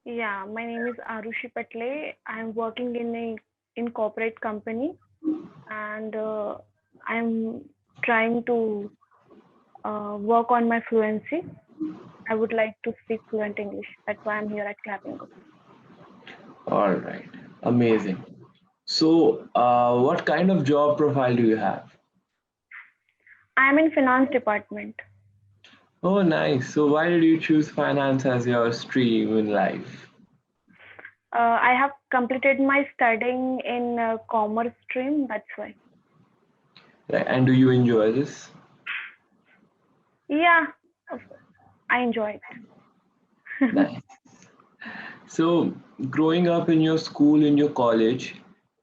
Yeah, my name is Arushi Patle. I'm working in corporate company, and I'm trying to work on my fluency. I would like to speak fluent English. That's why I'm here at Clapping. All right, amazing. So, what kind of job profile do you have? I'm in finance department. Oh, nice. So, why did you choose finance as your stream in life? I have completed my studying in commerce stream. That's why. Right, and do you enjoy this? Yeah, of course. I enjoy it. Nice. So, growing up in your school, in your college,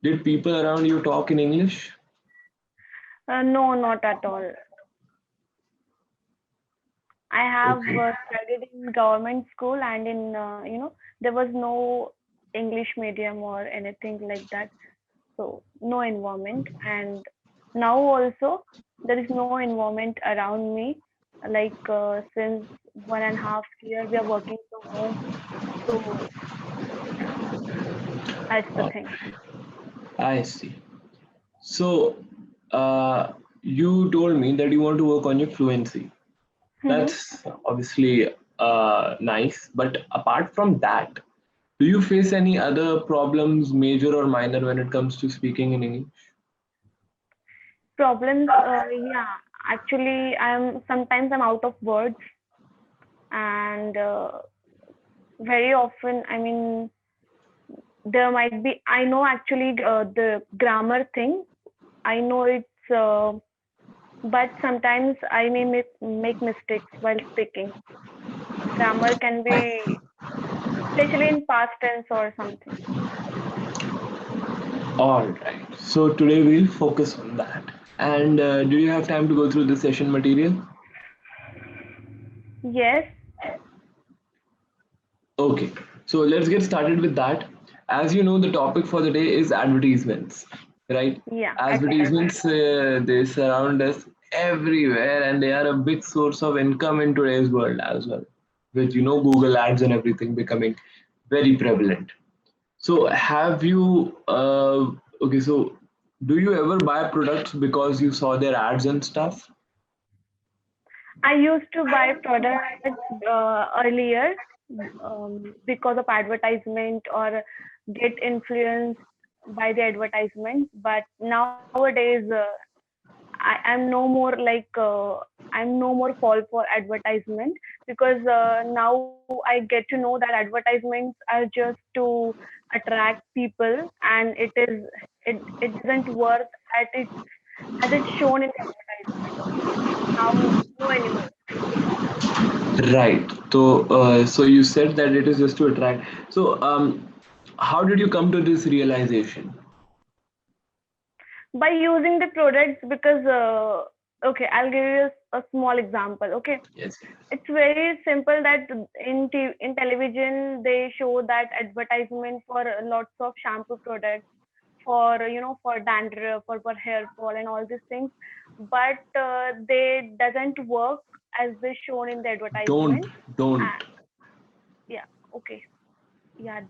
did people around you talk in English? No, not at all. I have Okay. studied in government school and in there was no English medium or anything like that. So no environment, and now also there is no environment around me. Like since 1.5 year we are working from home, so that's the Oh, thing. I see. So, you told me that you want to work on your fluency. Hmm. That's obviously nice. But apart from that, do you face any other problems, major or minor, when it comes to speaking in English? Problems, yeah. Actually, I'm out of words, and very often, I mean, there might be, I know actually the grammar thing. I know it's, but sometimes I may make mistakes while speaking. Grammar can be, especially in past tense or something. All right. So today we'll focus on that. And do you have time to go through the session material? Yes. Okay. So let's get started with that. As you know, the topic for the day is advertisements, right? Yeah, advertisement. Advertisements, they surround us everywhere and they are a big source of income in today's world as well, with Google ads and everything becoming very prevalent. So have you okay, so do you ever buy products because you saw their ads and stuff? I used to buy products earlier because of advertisement or get influenced by the advertisement. But nowadays, I'm no more like I'm no more fall for advertisement because now I get to know that advertisements are just to attract people, and it doesn't work at it as it's shown in the advertisement. Now, no anymore. Right. So you said that it is just to attract. So how did you come to this realization? By using the products, because okay, I'll give you a small example. Okay, Yes. it's very simple that in television they show that advertisement for lots of shampoo products for for dandruff or for hair fall and all these things, but they doesn't work as they shown in the Don't advertisement. don't. uh, yeah, okay, yeah,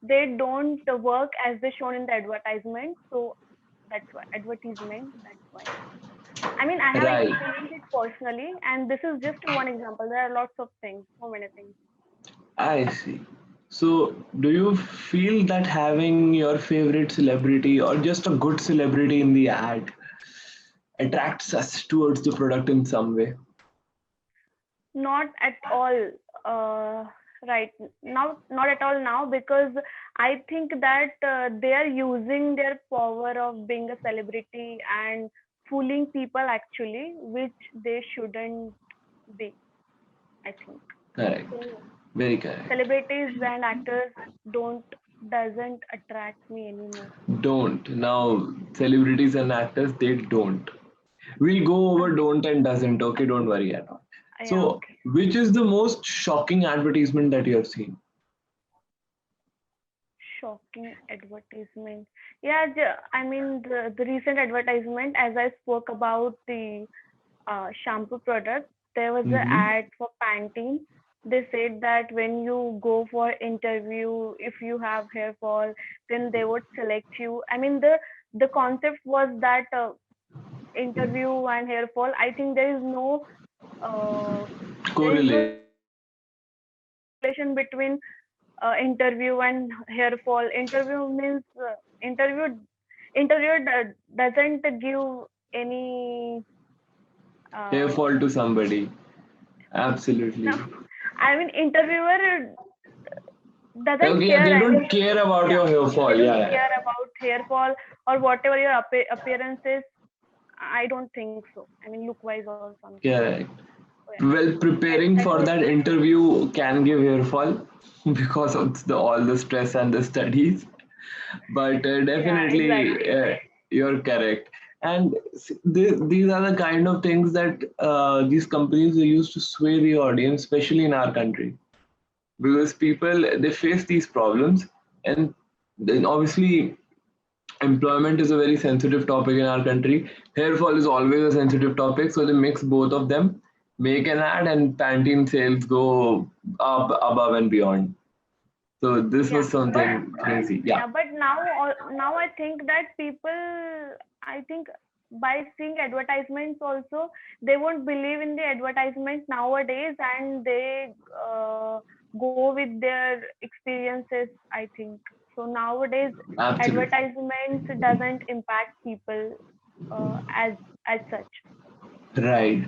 they don't work as they shown in the advertisement, so that's why advertisement, that's why. I mean, I have Right. experienced it personally, and this is just one example. There are lots of things, so many things. I see. So do you feel that having your favorite celebrity or just a good celebrity in the ad attracts us towards the product in some way? Not at all. Right now, not at all now, because I think that they are using their power of being a celebrity and fooling people actually, which they shouldn't be, I think. Correct. So Very correct. celebrities and actors don't doesn't attract me anymore. Don't. Now, celebrities and actors, they don't. We'll go over Okay. don't and doesn't. Okay, don't worry at all. Yeah, So, okay. which is the most shocking advertisement that you have seen? Shocking advertisement. Yeah, I mean the recent advertisement, as I spoke about the shampoo product, there was an Hmm. ad for Pantene they said that when you go for interview, if you have hair fall, then they would select you. I mean, the concept was that interview and hair fall. I think uh, there is no relation between interview and hair fall. Interview means doesn't give any Hair uh, fall to somebody. no. Absolutely. I mean, interviewer doesn't Okay, yeah, care. they I don't mean, care about yeah, your hair they fall. don't Yeah, yeah. care about hair fall or whatever your appearance is. I don't think so. I mean, look wise or something. Correct. So yeah, Well, preparing that for was that interview can give hair fall because of all the stress and the studies. But yeah, definitely, exactly. you're correct. And these are the kind of things that these companies use to sway the audience, especially in our country, because people they face these problems, and then obviously employment is a very sensitive topic in our country. Hair fall is always a sensitive topic, so they mix both of them, make an ad, and Pantene sales go up above and beyond. So this Yeah, was but something crazy. Yeah, yeah, but now I think that people, I think by seeing advertisements also, they won't believe in the advertisements nowadays, and they go with their experiences, I think. So nowadays, absolutely. advertisements doesn't impact people as such. Right.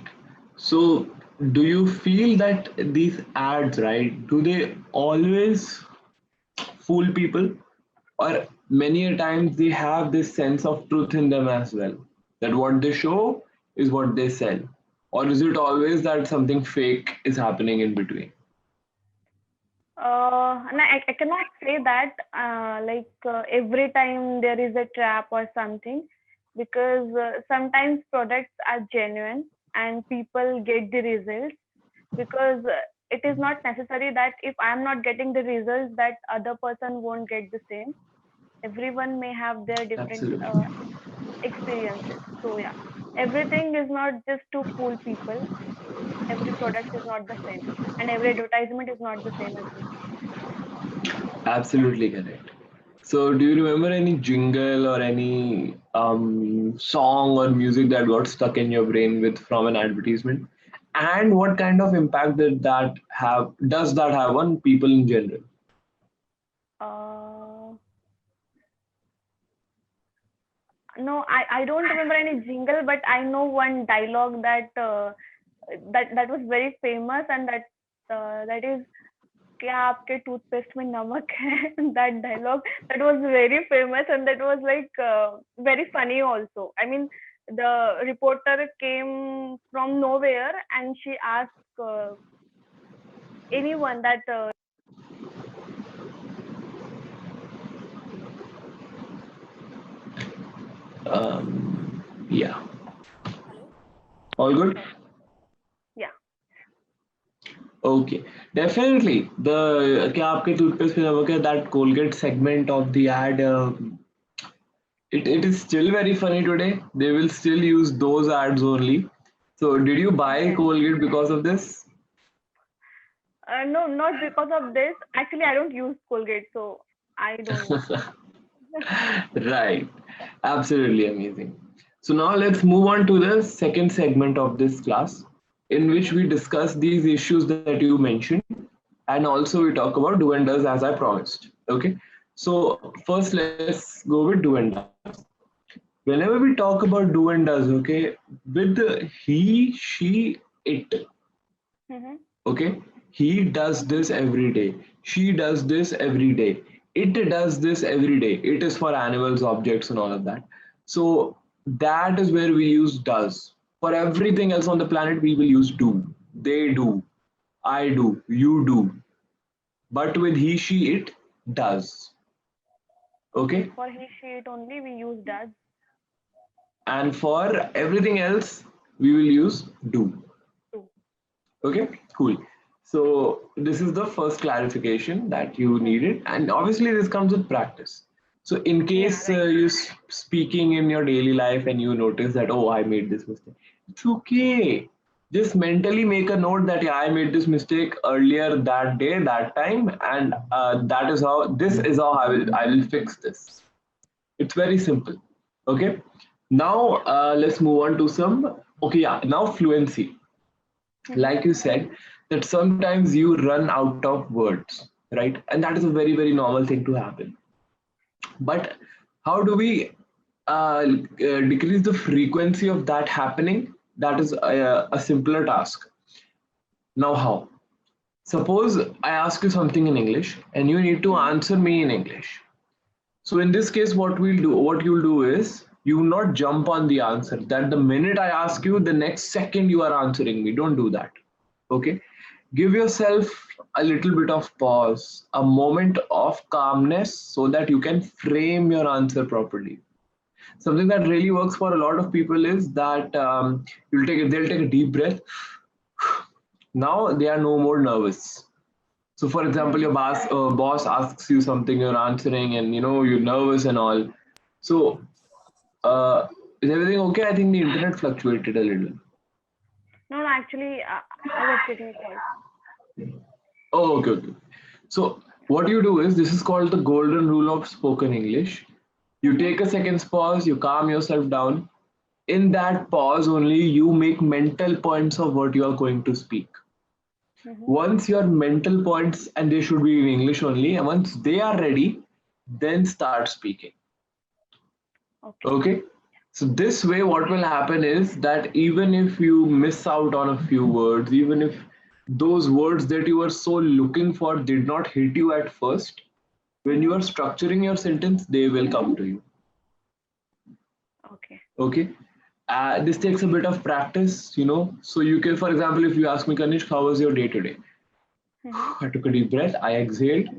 So do you feel that these ads, right, do they always fool people? Or many a times they have this sense of truth in them as well, that what they show is what they sell, or is it always that something fake is happening in between? And I cannot say that every time there is a trap or something, because sometimes products are genuine and people get the results, because it is not necessary that if I am not getting the results that other person won't get the same. Everyone may have their different Absolutely. experiences. So yeah, everything is not just to fool people. Every product is not the same, and every advertisement is not the same as well. Absolutely correct. So do you remember any jingle or any song or music that got stuck in your brain with from an advertisement, and what kind of impact did that have, does that have on people in general? Uh, no, I don't remember any jingle, but I know one dialogue that was very famous, and that is क्या आपके toothpaste में नमक है. That dialogue, that was very famous, and that was like very funny also. I mean, the reporter came from nowhere and she asked anyone that Yeah, Hello? all good. yeah. Okay, definitely. The क्या आपके toothpaste पे नमक है, that Colgate segment of the ad, it is still very funny today. They will still use those ads only. So did you buy Yes. Colgate because of this? No, not because of this. Actually, I don't use Colgate, so I don't know. Right. Absolutely amazing. So now let's move on to the second segment of this class, in which Mm-hmm. we discuss these issues that you mentioned, and also we talk about do and does as I promised. Okay. So first let's go with do and does. Whenever we talk about do and does, okay, with the he, she, it, Mm-hmm. okay, he does this every day, she does this every day, it does this every day, it is for animals, objects, and all of that. So that is where we use does. For everything else on the planet we will use do. They do, I do, you do. But with he, she, it, does. Okay, Okay. for he, she, it only we use does. And for everything else we will use do. Too. Okay, cool. So this is the first clarification that you Mm-hmm. needed, and obviously this comes with practice. So in Yeah, case right. you're speaking in your daily life and you notice that, oh, I made this mistake, it's okay. just mentally make a note that yeah, I made this mistake earlier that day, that time, and that is how this is how I will fix this. It's very simple. Okay. Now let's move on to some. Okay, yeah. Now fluency. Like you said, that sometimes you run out of words, right? And that is a very very normal thing to happen. But how do we decrease the frequency of that happening? That is a simpler task. Now, how? Suppose I ask you something in English and you need to answer me in English. So in this case, what you'll do is you will not jump on the answer. That the minute I ask you, the next second you are answering me. Don't do that. Okay? Give yourself a little bit of pause, a moment of calmness so that you can frame your answer properly. Something that really works for a lot of people is that they'll take a deep breath. Now they are no more nervous. So, for example, your boss asks you something, you're answering, and you're nervous and all. So, uh, is everything okay? I think the internet fluctuated a little. No, actually, I was getting a call. Oh, okay, okay. So, what you do is this is called the golden rule of spoken English. You take a second's pause, you calm yourself down. In that pause, only you make mental points of what you are going to speak. Once your mental points, and they should be in English only, and once they are ready, then start speaking. Okay. So this way, what will happen is that even if you miss out on a few words, even if those words that you were so looking for did not hit you at first, when you are structuring your sentence, they will come to you. Okay. Okay. This takes a bit of practice, So you can, for example, if you ask me, Kanishk, how was your day today? I took a deep breath, I exhaled,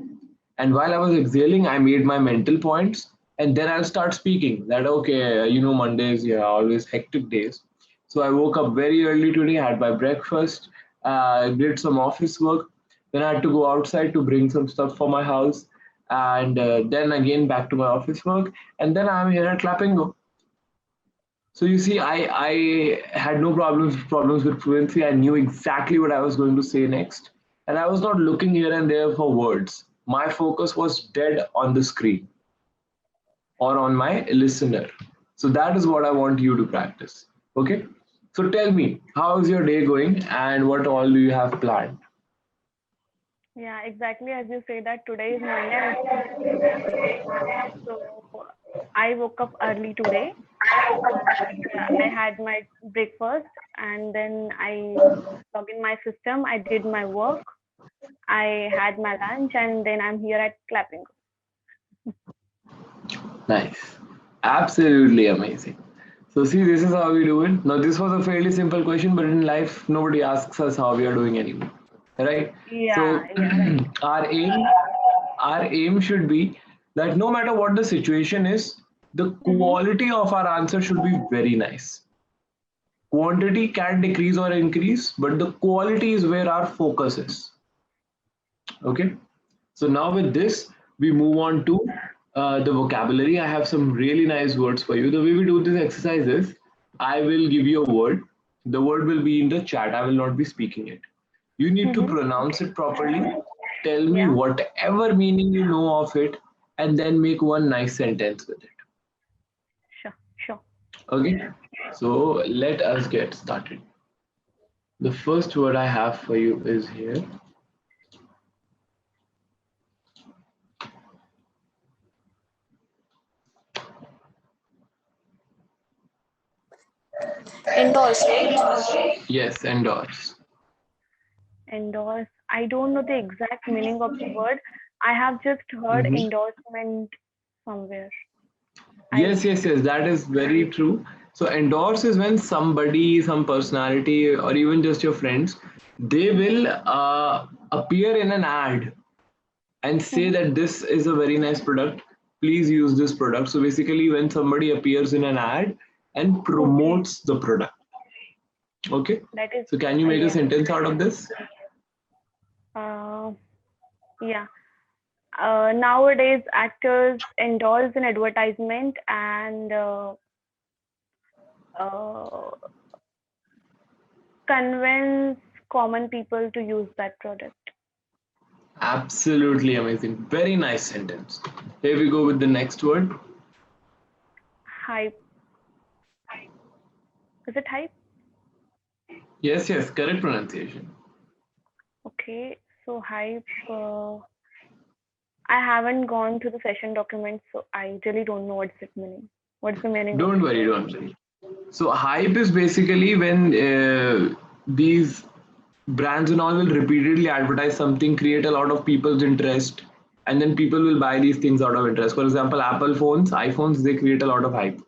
and while I was exhaling, I made my mental points, and then I'll start speaking. That okay, Mondays, yeah, always hectic days. So I woke up very early today, had my breakfast, did some office work, then I had to go outside to bring some stuff for my house, and then again back to my office work, and then I'm here at Clappingo. So you see, I had no problems with fluency. I knew exactly what I was going to say next, and I was not looking here and there for words. My focus was dead on the screen or on my listener. So that is what I want you to practice. Okay. So tell me, how is your day going, and what all do you have planned? Yeah, exactly as you say that today is Monday. So I woke up early today and I had my breakfast and then I logged in my system. I did my work. I had my lunch and then I'm here at Clapping. Nice. Absolutely amazing. So see, this is how we do it. Now, this was a fairly simple question, but in life, nobody asks us how we are doing anymore, right? Yeah, So yeah, right. our aim should be that no matter what the situation is, the quality of our answer should be very nice. Quantity can decrease or increase, but the quality is where our focus is. Okay. So now with this, we move on to the vocabulary. I have some really nice words for you. The way we do this exercise is, I will give you a word. The word will be in the chat. I will not be speaking it. You need to pronounce it properly. Tell me Yeah, whatever meaning you know of it, and then make one nice sentence with it. sure, sure. Okay. So let us get started. The first word I have for you is here. Endorse, right? Yes, endorse. Endorse. I don't know the exact meaning of the word. I have just heard Mhm. endorsement somewhere. Yes, I yes, yes, that is very true. So endorse is when somebody, some personality, or even just your friends, they will appear in an ad and say that this is a very nice product. Please use this product. So basically, when somebody appears in an ad and okay. promotes the product. Okay. That is So can you make a yeah. sentence out of this? Uh, yeah. Nowadays, actors endorse an advertisement and uh, convince common people to use that product. Absolutely amazing. Very nice sentence. Here we go with the next word. Hype. Is it hype? Yes, correct pronunciation. Okay, so hype. I haven't gone through the session documents, so I really don't know what's it meaning. What's the meaning? Don't worry. So hype is basically when these brands and all will repeatedly advertise something, create a lot of people's interest, and then people will buy these things out of interest. For example, Apple phones, iPhones, they create a lot of hype.